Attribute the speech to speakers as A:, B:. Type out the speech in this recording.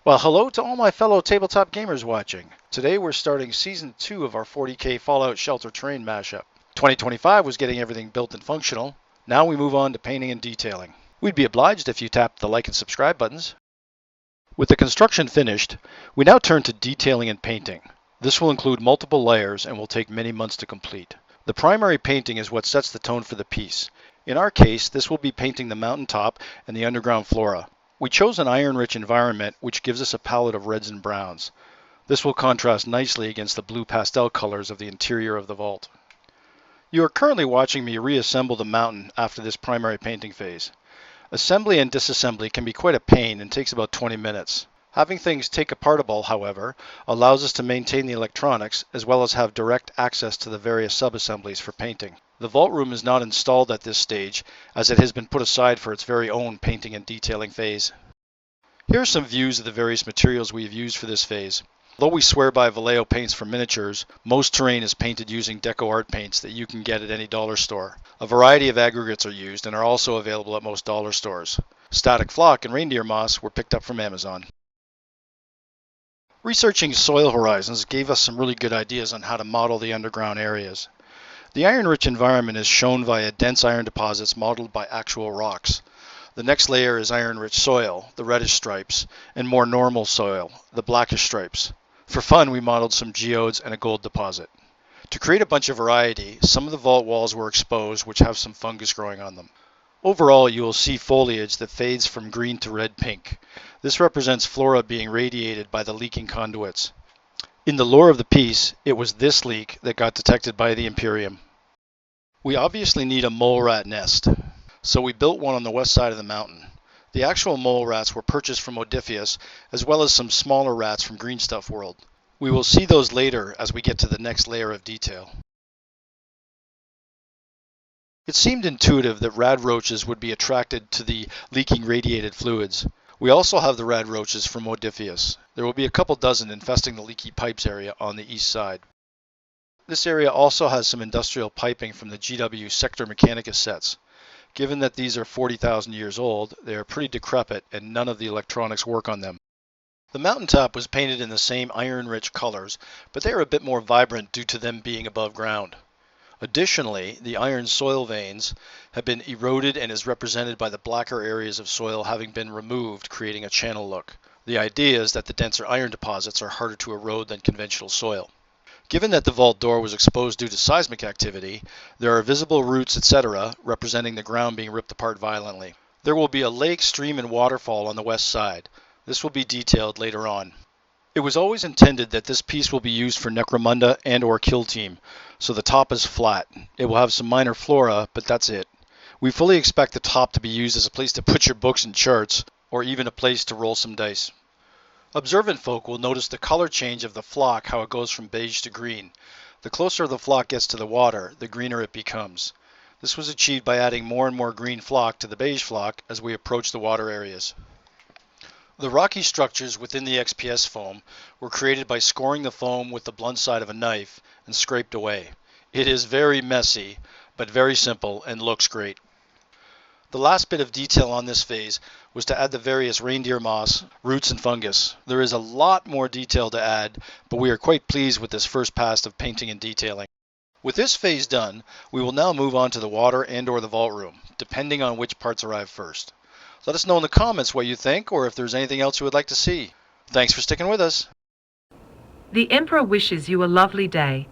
A: Well, hello to all my fellow tabletop gamers watching. Today we're starting Season 2 of our 40k Fallout Shelter Terrain mashup. 2025 was getting everything built and functional. Now we move on to painting and detailing. We'd be obliged if you tapped the like and subscribe buttons. With the construction finished, we now turn to detailing and painting. This will include multiple layers and will take many months to complete. The primary painting is what sets the tone for the piece. In our case, this will be painting the mountaintop and the underground flora. We chose an iron-rich environment which gives us a palette of reds and browns. This will contrast nicely against the blue pastel colors of the interior of the vault. You are currently watching me reassemble the mountain after this primary painting phase. Assembly and disassembly can be quite a pain and takes about 20 minutes. Having things take apartable, however, allows us to maintain the electronics as well as have direct access to the various sub-assemblies for painting. The vault room is not installed at this stage as it has been put aside for its very own painting and detailing phase. Here are some views of the various materials we have used for this phase. Although we swear by Vallejo paints for miniatures, most terrain is painted using deco art paints that you can get at any dollar store. A variety of aggregates are used and are also available at most dollar stores. Static flock and reindeer moss were picked up from Amazon. Researching soil horizons gave us some really good ideas on how to model the underground areas. The iron-rich environment is shown via dense iron deposits modeled by actual rocks. The next layer is iron-rich soil, the reddish stripes, and more normal soil, the blackish stripes. For fun, we modeled some geodes and a gold deposit. To create a bunch of variety, some of the vault walls were exposed which have some fungus growing on them. Overall, you will see foliage that fades from green to red-pink. This represents flora being radiated by the leaking conduits. In the lore of the piece, it was this leak that got detected by the Imperium. We obviously need a mole rat nest, so we built one on the west side of the mountain. The actual mole rats were purchased from Odysseus, as well as some smaller rats from Greenstuff World. We will see those later as we get to the next layer of detail. It seemed intuitive that rad roaches would be attracted to the leaking radiated fluids. We also have the rad roaches from Odysseus. There will be a couple dozen infesting the leaky pipes area on the east side. This area also has some industrial piping from the GW Sector Mechanicus sets. Given that these are 40,000 years old, they are pretty decrepit and none of the electronics work on them. The mountaintop was painted in the same iron-rich colors, but they are a bit more vibrant due to them being above ground. Additionally, the iron soil veins have been eroded and is represented by the blacker areas of soil having been removed, creating a channel look. The idea is that the denser iron deposits are harder to erode than conventional soil. Given that the vault door was exposed due to seismic activity, there are visible roots, etc., representing the ground being ripped apart violently. There will be a lake, stream, and waterfall on the west side. This will be detailed later on. It was always intended that this piece will be used for Necromunda and or Kill Team, so the top is flat. It will have some minor flora, but that's it. We fully expect the top to be used as a place to put your books and charts, or even a place to roll some dice. Observant folk will notice the color change of the flock, how it goes from beige to green. The closer the flock gets to the water, the greener it becomes. This was achieved by adding more and more green flock to the beige flock as we approach the water areas. The rocky structures within the XPS foam were created by scoring the foam with the blunt side of a knife and scraped away. It is very messy, but very simple and looks great. The last bit of detail on this phase was to add the various reindeer moss, roots, and fungus. There is a lot more detail to add, but we are quite pleased with this first pass of painting and detailing. With this phase done, we will now move on to the water and or the vault room, depending on which parts arrive first. Let us know in the comments what you think or if there's anything else you would like to see. Thanks for sticking with us.
B: The Emperor wishes you a lovely day.